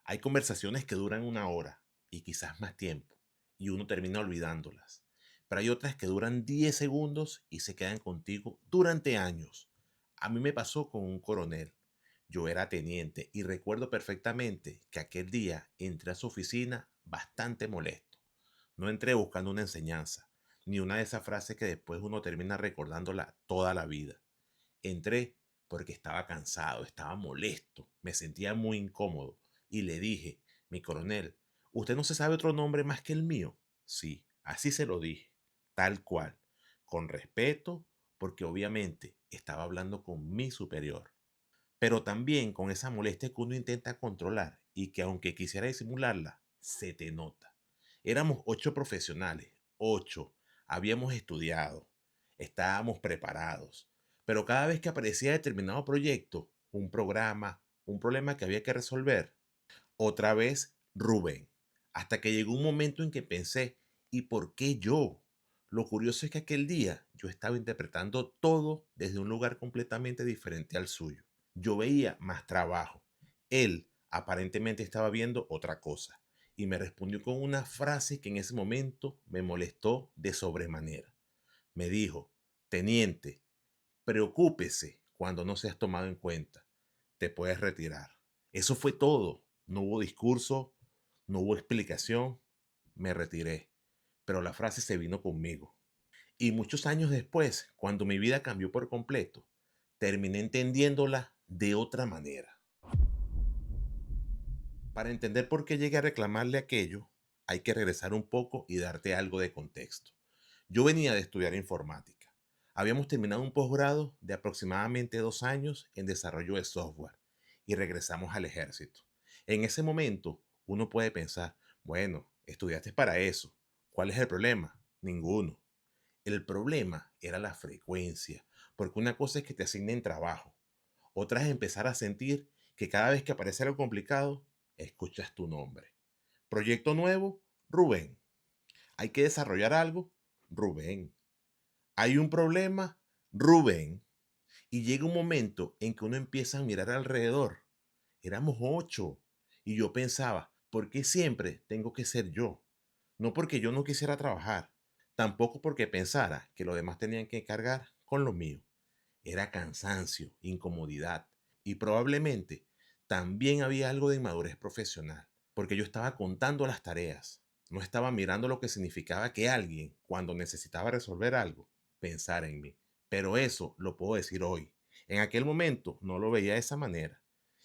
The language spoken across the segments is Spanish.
Hay conversaciones que duran una hora y quizás más tiempo, y uno termina olvidándolas. Pero hay otras que duran 10 segundos y se quedan contigo durante años. A mí me pasó con un coronel. Yo era teniente y recuerdo perfectamente que aquel día entré a su oficina bastante molesto. No entré buscando una enseñanza, ni una de esas frases que después uno termina recordándola toda la vida. Entré porque estaba cansado, estaba molesto, me sentía muy incómodo y le dije, mi coronel, ¿usted no se sabe otro nombre más que el mío? Sí, así se lo dije, tal cual, con respeto, porque obviamente estaba hablando con mi superior, pero también con esa molestia que uno intenta controlar y que aunque quisiera disimularla, se te nota. Éramos 8 profesionales, 8. Habíamos estudiado, estábamos preparados, pero cada vez que aparecía determinado proyecto, un programa, un problema que había que resolver, otra vez Rubén. Hasta que llegó un momento en que pensé, ¿y por qué yo? Lo curioso es que aquel día yo estaba interpretando todo desde un lugar completamente diferente al suyo. Yo veía más trabajo. Él aparentemente estaba viendo otra cosa y me respondió con una frase que en ese momento me molestó de sobremanera. Me dijo, teniente, preocúpese cuando no seas tomado en cuenta. Te puedes retirar. Eso fue todo. No hubo discurso, no hubo explicación. Me retiré. Pero la frase se vino conmigo. Y muchos años después, cuando mi vida cambió por completo, terminé entendiéndola de otra manera. Para entender por qué llegué a reclamarle aquello, hay que regresar un poco y darte algo de contexto. Yo venía de estudiar informática. Habíamos terminado un posgrado de aproximadamente 2 años en desarrollo de software y regresamos al ejército. En ese momento, uno puede pensar, bueno, estudiaste para eso. ¿Cuál es el problema? Ninguno. El problema era la frecuencia, porque una cosa es que te asignen trabajo, otra es empezar a sentir que cada vez que aparece algo complicado, escuchas tu nombre. Proyecto nuevo, Rubén. Hay que desarrollar algo, Rubén. Hay un problema, Rubén. Y llega un momento en que uno empieza a mirar alrededor. Éramos 8. Y yo pensaba, ¿por qué siempre tengo que ser yo? No porque yo no quisiera trabajar, tampoco porque pensara que los demás tenían que cargar con lo mío. Era cansancio, incomodidad y probablemente también había algo de inmadurez profesional, porque yo estaba contando las tareas, no estaba mirando lo que significaba que alguien, cuando necesitaba resolver algo, pensara en mí. Pero eso lo puedo decir hoy. En aquel momento no lo veía de esa manera.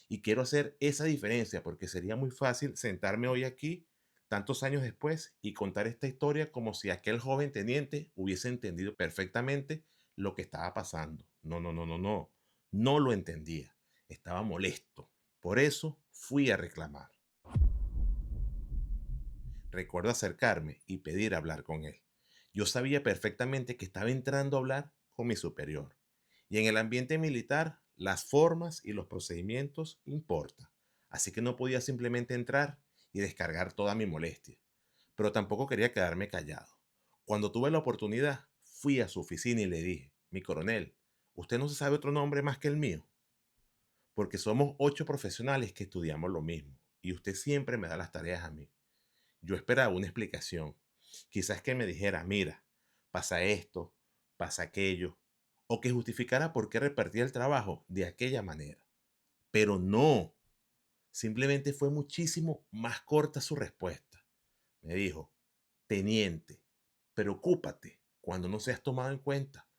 Y quiero hacer esa diferencia porque sería muy fácil sentarme hoy aquí, tantos años después, y contar esta historia como si aquel joven teniente hubiese entendido perfectamente lo que estaba pasando. No, no, no, no, no. No lo entendía. Estaba molesto. Por eso fui a reclamar. Recuerdo acercarme y pedir hablar con él. Yo sabía perfectamente que estaba entrando a hablar con mi superior. Y en el ambiente militar, las formas y los procedimientos importan. Así que no podía simplemente entrar y descargar toda mi molestia. Pero tampoco quería quedarme callado. Cuando tuve la oportunidad, fui a su oficina y le dije, mi coronel, ¿usted no se sabe otro nombre más que el mío? Porque somos 8 profesionales que estudiamos lo mismo y usted siempre me da las tareas a mí. Yo esperaba una explicación. Quizás que me dijera, mira, pasa esto, pasa aquello, o que justificara por qué repartía el trabajo de aquella manera. Pero no, simplemente fue muchísimo más corta su respuesta. Me dijo, teniente, preocúpate cuando no seas tomado en cuenta,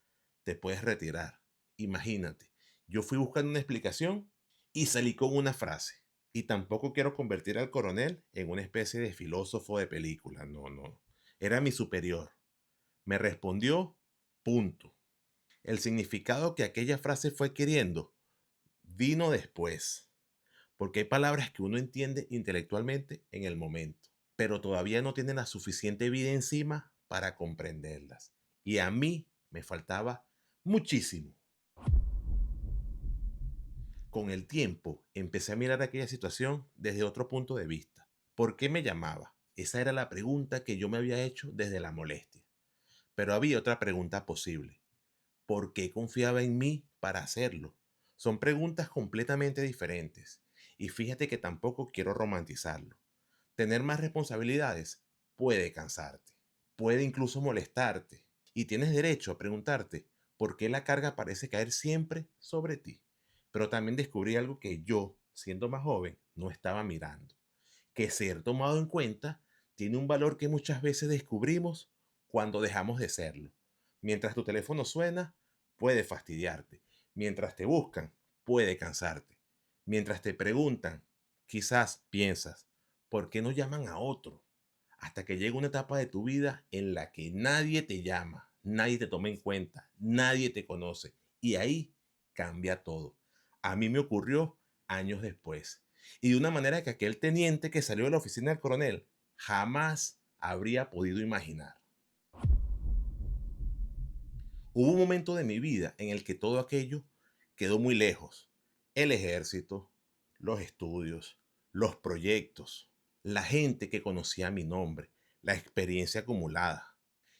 te puedes retirar. Imagínate, yo fui buscando una explicación y salí con una frase. Y tampoco quiero convertir al coronel en una especie de filósofo de película. No, no. Era mi superior. Me respondió, punto. El significado que aquella frase fue queriendo vino después. Porque hay palabras que uno entiende intelectualmente en el momento, pero todavía no tienen la suficiente vida encima para comprenderlas. Y a mí me faltaba muchísimo. Con el tiempo empecé a mirar aquella situación desde otro punto de vista. ¿Por qué me llamaba? Esa era la pregunta que yo me había hecho desde la molestia. Pero había otra pregunta posible. ¿Por qué confiaba en mí para hacerlo? Son preguntas completamente diferentes. Y fíjate que tampoco quiero romantizarlo. Tener más responsabilidades puede cansarte, puede incluso molestarte. Y tienes derecho a preguntarte por qué la carga parece caer siempre sobre ti. Pero también descubrí algo que yo, siendo más joven, no estaba mirando. Que ser tomado en cuenta tiene un valor que muchas veces descubrimos cuando dejamos de serlo. Mientras tu teléfono suena, puede fastidiarte. Mientras te buscan, puede cansarte. Mientras te preguntan, quizás piensas, ¿por qué no llaman a otro? Hasta que llega una etapa de tu vida en la que nadie te llama, nadie te toma en cuenta, nadie te conoce. Y ahí cambia todo. A mí me ocurrió años después. Y de una manera que aquel teniente que salió de la oficina del coronel jamás habría podido imaginar. Hubo un momento de mi vida en el que todo aquello quedó muy lejos. El ejército, los estudios, los proyectos, la gente que conocía mi nombre, la experiencia acumulada.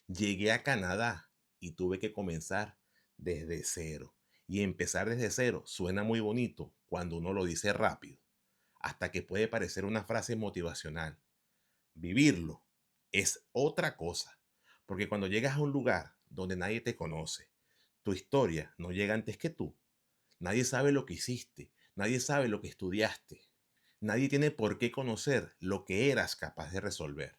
Llegué a Canadá y tuve que comenzar desde cero. Y empezar desde cero suena muy bonito cuando uno lo dice rápido, hasta que puede parecer una frase motivacional. Vivirlo es otra cosa, porque cuando llegas a un lugar donde nadie te conoce, tu historia no llega antes que tú. Nadie sabe lo que hiciste, nadie sabe lo que estudiaste, nadie tiene por qué conocer lo que eras capaz de resolver.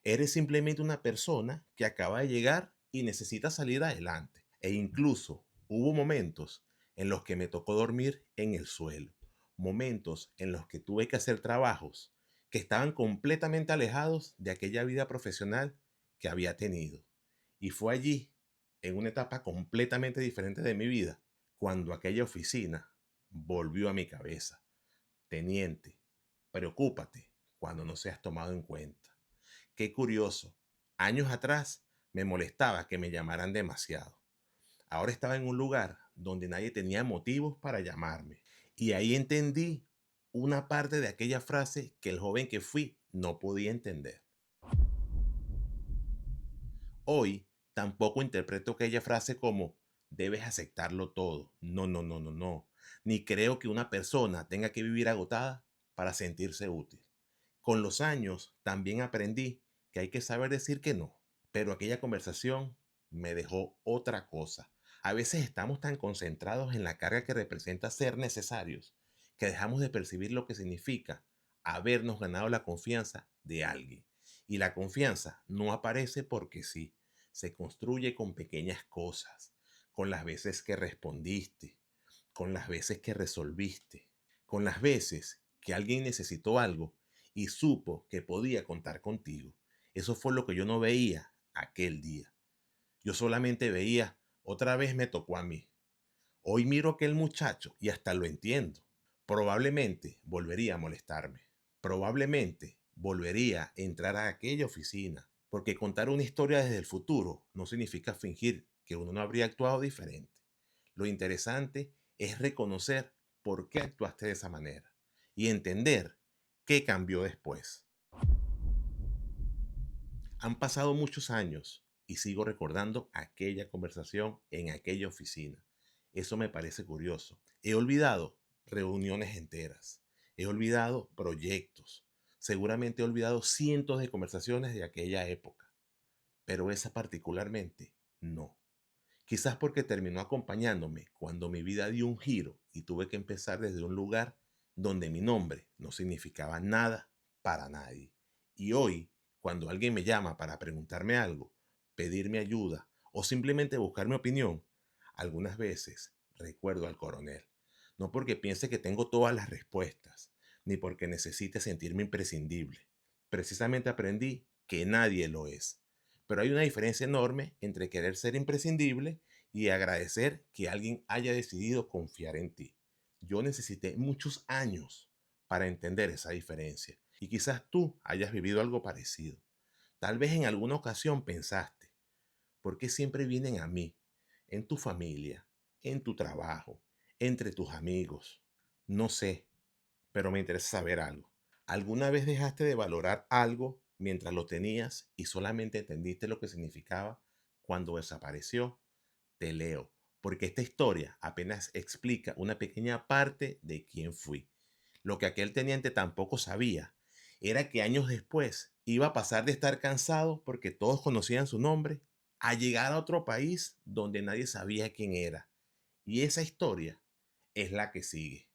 Eres simplemente una persona que acaba de llegar y necesita salir adelante. E incluso hubo momentos en los que me tocó dormir en el suelo, momentos en los que tuve que hacer trabajos que estaban completamente alejados de aquella vida profesional que había tenido. Y fue allí, en una etapa completamente diferente de mi vida, cuando aquella oficina volvió a mi cabeza. Teniente, preocúpate cuando no seas tomado en cuenta. Qué curioso. Años atrás me molestaba que me llamaran demasiado. Ahora estaba en un lugar donde nadie tenía motivos para llamarme. Y ahí entendí una parte de aquella frase que el joven que fui no podía entender. Hoy tampoco interpreto aquella frase como debes aceptarlo todo. No, no, no, no, no. Ni creo que una persona tenga que vivir agotada para sentirse útil. Con los años también aprendí que hay que saber decir que no. Pero aquella conversación me dejó otra cosa. A veces estamos tan concentrados en la carga que representa ser necesarios que dejamos de percibir lo que significa habernos ganado la confianza de alguien. Y la confianza no aparece porque sí, se construye con pequeñas cosas, con las veces que respondiste, con las veces que resolviste, con las veces que alguien necesitó algo y supo que podía contar contigo. Eso fue lo que yo no veía aquel día. Yo solamente veía, otra vez me tocó a mí. Hoy miro a aquel muchacho y hasta lo entiendo. Probablemente volvería a molestarme. Probablemente volvería a entrar a aquella oficina. Porque contar una historia desde el futuro no significa fingir que uno no habría actuado diferente. Lo interesante es reconocer por qué actuaste de esa manera y entender qué cambió después. Han pasado muchos años y sigo recordando aquella conversación en aquella oficina. Eso me parece curioso. He olvidado reuniones enteras. He olvidado proyectos. Seguramente he olvidado cientos de conversaciones de aquella época. Pero esa particularmente no. Quizás porque terminó acompañándome cuando mi vida dio un giro y tuve que empezar desde un lugar donde mi nombre no significaba nada para nadie. Y hoy, cuando alguien me llama para preguntarme algo, pedirme ayuda o simplemente buscar mi opinión, algunas veces recuerdo al coronel. No porque piense que tengo todas las respuestas, ni porque necesite sentirme imprescindible. Precisamente aprendí que nadie lo es. Pero hay una diferencia enorme entre querer ser imprescindible y agradecer que alguien haya decidido confiar en ti. Yo necesité muchos años para entender esa diferencia y quizás tú hayas vivido algo parecido. Tal vez en alguna ocasión pensaste, ¿por qué siempre vienen a mí? En tu familia, en tu trabajo, entre tus amigos. No sé, pero me interesa saber algo. ¿Alguna vez dejaste de valorar algo mientras lo tenías y solamente entendiste lo que significaba cuando desapareció? Te leo, porque esta historia apenas explica una pequeña parte de quién fui. Lo que aquel teniente tampoco sabía era que años después iba a pasar de estar cansado porque todos conocían su nombre a llegar a otro país donde nadie sabía quién era. Y esa historia es la que sigue.